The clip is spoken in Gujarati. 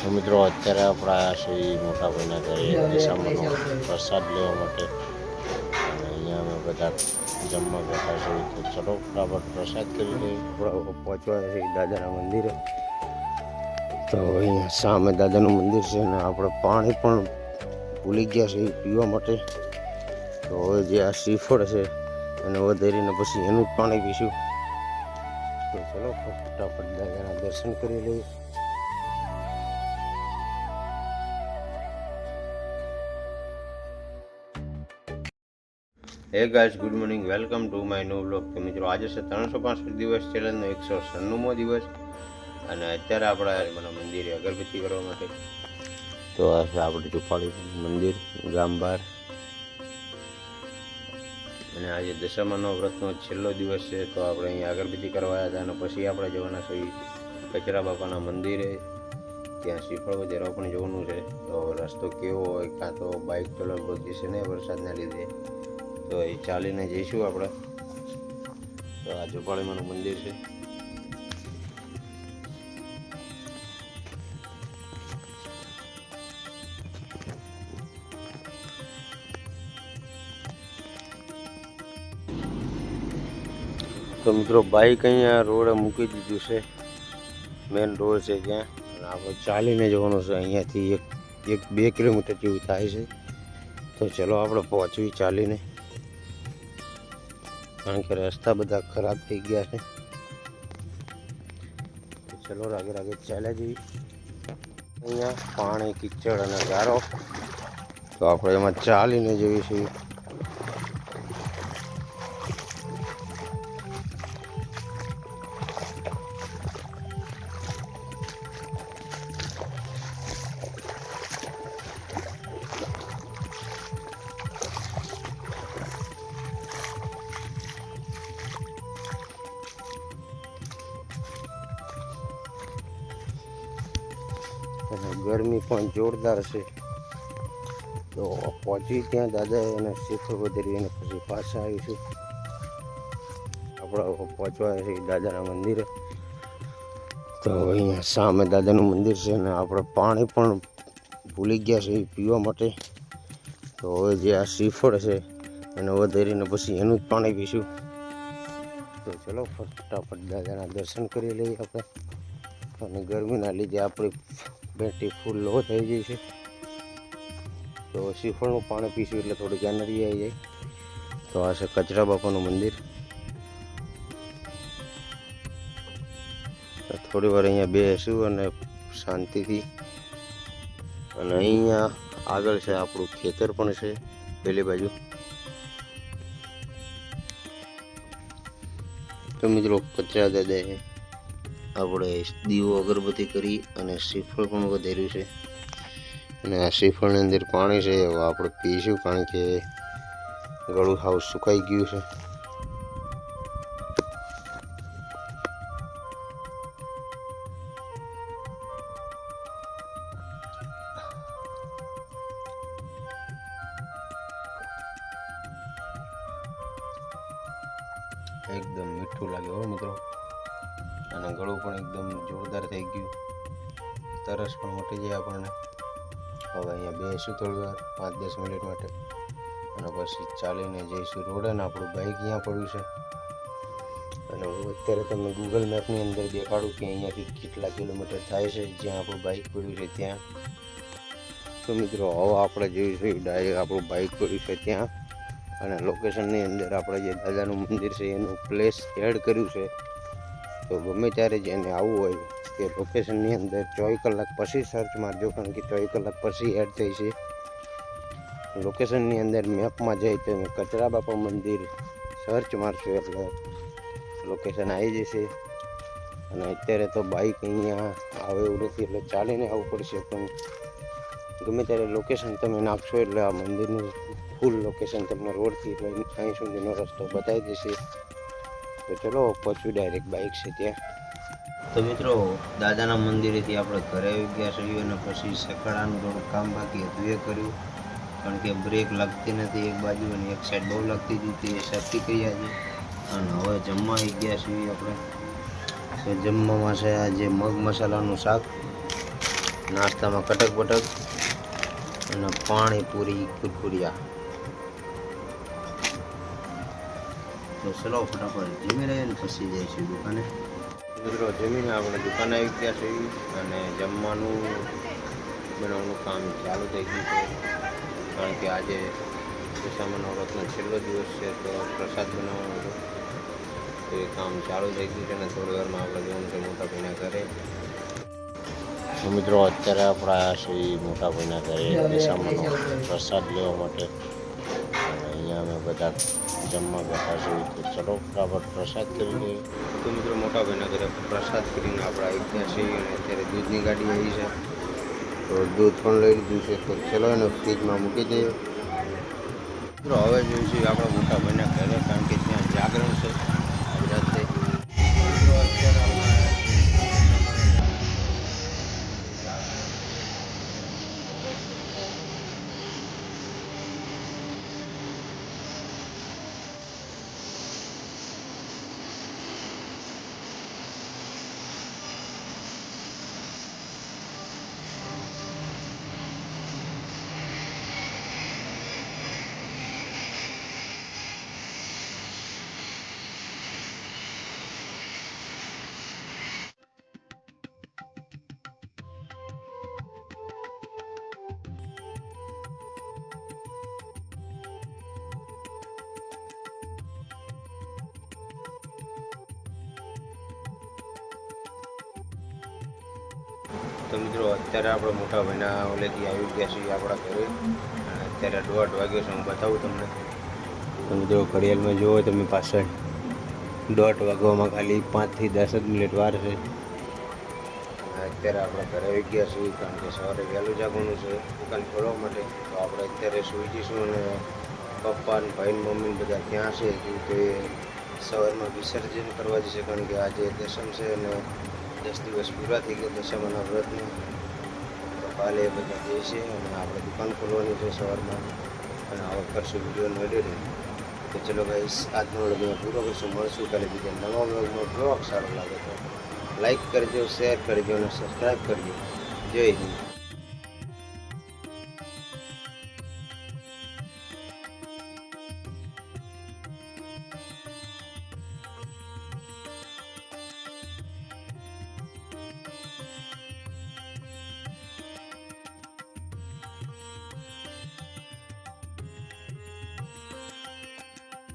તો મિત્રો અત્યારે આપણે આવ્યા છીએ મોટા ભાઈના ઘરે દિશામાંનો પ્રસાદ લેવા માટે અને અહીંયા અમે બધા જમવા બેઠા છીએ. તો ચલો ફટાફટ પ્રસાદ કરી લઈએ. પહોંચવા છે દાદાના મંદિરે. તો અહીંયા સામે દાદાનું મંદિર છે અને આપણે પાણી પણ ભૂલી ગયા છે પીવા માટે. તો હવે જે આ શ્રીફળ છે એને વધારીને પછી એનું જ પાણી પીશું. તો ચલો ફટાફટ દાદાના દર્શન કરી લઈએ. હે guys, good morning, welcome to my new blog. તો મિત્રો આજે છે 365 દિવસ ચેલેન્જનો 196મો દિવસ અને અત્યારે આપણે મારા મંદિરે અગરબત્તી કરવા માટે. તો આ છે આપણે ચુપાળી મંદિર ગામ બહાર અને આજે દશામાનો વ્રતનો છેલ્લો દિવસ છે. તો આપણે અહીંયા અગરબત્તી કરવા આવ્યા હતા અને પછી આપણે જવાના છીએ કચરા બાપાના મંદિરે. ત્યાં શ્રીફળ વધારવા પણ જવાનું છે. તો રસ્તો કેવો હોય, કાં તો બાઇક તો લગભગ જશે ને વરસાદના લીધે, તો એ ચાલીને જઈશું આપણે. તો આ ઝુંપાળીમાનું મંદિર છે. તો મિત્રો બાઇક અહીંયા રોડે મૂકી દીધું છે, મેન રોડ છે ત્યાં, અને આપણે ચાલીને જવાનું છે. અહીંયાથી એક 2 કિલોમીટર જેવું થાય છે. તો ચલો આપણે પહોંચવી ચાલીને, કારણ કે રસ્તા બધા ખરાબ થઈ ગયા છે. તો ચલો રાગે રાગે ચાલ્યા જઈએ. અહીંયા પાણી, કીચડ અને ગારો, તો આપણે એમાં ચાલીને જઈએ છીએ. અને ગરમી પણ જોરદાર છે. તો પહોંચી ત્યાં દાદા એને શ્રીફળ વધારી અને પછી પાછા આવીશું. આપણે પહોંચવા છે દાદાના મંદિરે. તો અહીંયા સામે દાદાનું મંદિર છે અને આપણે પાણી પણ ભૂલી ગયા છે પીવા માટે. તો હવે જે આ શ્રીફળ છે એને વધારીને પછી એનું જ પાણી પીશું. તો ચલો ફટાફટ દાદાના દર્શન કરી લઈએ આપણે. અને ગરમીના લીધે આપણી બેટરી ફૂલ લો થઈ જાય છે. તો શ્રીફળનું પાણી પીશું એટલે થોડીક એનર્જી આવી જાય. તો આ છે કચરા બાપાનું મંદિર. થોડી વાર અહીંયા બેસીશું અને શાંતિથી. અને અહીંયા આગળ છે આપણું ખેતર પણ છે પેલી બાજુ. તો મિત્રો કચરા દાદાએ આપણે દીવો અગરબત્તી કરી અને શ્રીફળ પણ વધાર્યું છે. અને આ શ્રીફળની અંદર પાણી છે, હવે આપણે પીશું, કારણ કે ગળું હાવ સુકાઈ ગયું છે. એકદમ મીઠું લાગે હો મિત્રો, અને ગળું પણ એકદમ જોરદાર થઈ ગયું. તરસ પણ મટી જાય આપણને. હવે અહીંયા બેસીશું થોડી વાર, 5-10 મિનિટ માટે, અને પછી ચાલીને જઈશું રોડે. ને આપણું બાઇક અહીંયા પડ્યું છે. અને હું અત્યારે તમને ગૂગલ મેપની અંદર દેખાડું કે અહીંયાથી કેટલા કિલોમીટર થાય છે જ્યાં આપણું બાઇક પડ્યું છે ત્યાં. તો મિત્રો હવે આપણે જોઈશું ડાયરેક્ટ આપણું બાઇક પડ્યું છે ત્યાં. અને લોકેશનની અંદર આપણે જે દાદાનું મંદિર છે એનું પ્લેસ એડ કર્યું છે. તો ગમે ત્યારે જેને આવવું હોય તે લોકેશનની અંદર 24 કલાક પછી સર્ચ મારજો, કારણ કે 24 કલાક પછી એડ થઈ છે. લોકેશનની અંદર મેપમાં જઈ તો કચરા બાપા મંદિર સર્ચ મારશો એટલે લોકેશન આવી જશે. અને અત્યારે તો બાઇક અહીંયા આવે એવું નથી એટલે ચાલીને આવવું પડશે, પણ ગમે ત્યારે લોકેશન તમે નાખશો એટલે આ મંદિરનું ફૂલ લોકેશન તમને રોડથી લઈને અહીં સુધીનો રસ્તો બતાવી દેશે. તો ચલો પહોંચું ડાયરેક્ટ બાઇક છે ત્યાં. તો મિત્રો દાદાના મંદિરેથી આપણે ઘરે આવી ગયા છીએ અને પછી સકાળાનું થોડું કામ બાકી હતું એ કર્યું, કારણ કે બ્રેક લાગતી નથી એક બાજુ અને એક સાઈડ બહુ લાગતી હતી, એ સરખી કર્યા છે. અને હવે જમવા આવી ગયા છીએ આપણે. તો જમવામાં છે આજે મગ મસાલાનું શાક નાસ્તામાં કટક બટક અને પાણીપુરી કુરકુરિયા. તો ચલો ફટાફટ જમી રહીએ ને પછી જઈશું દુકાને. મિત્રો જમીને આપણે દુકાને આવી ગયા છીએ અને જમવાનું બનાવવાનું કામ ચાલુ થઈ ગયું છે, કારણ કે આજે દશામાનો વ્રતનો છેલ્લો દિવસ છે, તો પ્રસાદ બનાવવાનો હતો. તો એ કામ ચાલુ થઈ ગયું છે અને થોડી વારમાં આપણે જવાનું છે મોટા ભાઈના ઘરે. તો મિત્રો અત્યારે આપણે આવ્યા છીએ મોટા ભાઈના ઘરે દશામાનો પ્રસાદ લેવા માટે. અને અહીંયા અમે બધા જમવા બેઠા છીએ. તો ચલો ફટાફટ પ્રસાદ કરી લઈએ. તો મિત્રો મોટા ભાઈના ઘરે પ્રસાદ કરીને આપણે આવી ગયા છીએ અને અત્યારે દૂધની ગાડી આવી છે, તો દૂધ પણ લઈ લીધું છે. તો ચલો એને ફ્રીજમાં મૂકી દઈએ. મિત્રો હવે જોઈશું છીએ આપણા મોટા ભાઈના ઘરે, કારણ કે ત્યાં જાગરણ છે રાત્રે. તો મિત્રો અત્યારે આપણે મોટા ભાઈના ઓલેથી આવી ગયા છીએ આપણા ઘરે, અને અત્યારે 1:30 વાગ્યો છે. હું બતાવું તમને. તો મિત્રો ઘડિયાળમાં જુઓ તમે પાછળ 1:30 વાગવામાં ખાલી 5 થી 10 મિનિટ વાર છે. અત્યારે આપણે ઘરે આવી ગયા છીએ, કારણ કે સવારે વહેલું જાગવાનું છે દુકાન ખોલવા માટે. તો આપણે અત્યારે સૂઈ જઈશું અને પપ્પા ને ભાઈ ને મમ્મી ને બધા ત્યાં છે, તો એ સવારમાં વિસર્જન કરવા જશે, કારણ કે આજે દસમ છે અને 10 દિવસ પૂરા થઈ ગયા દશામાના વ્રતના. તો કાલે એ બધા જશે અને આપણે દુકાન ખોલવાની છે સવારમાં, અને આવક કરશું વિડીયોનું એડિટિંગ. તો ચલો ગાઈસ, આજનો વિડીયો પૂરો કરશું. મળશું કાલે બીજા નવા વ્લોગમાં. બ્લોગ સારો લાગે તો લાઈક કરજો, શેર કરજો અને સબસ્ક્રાઈબ કરજો. જય હિન્દ.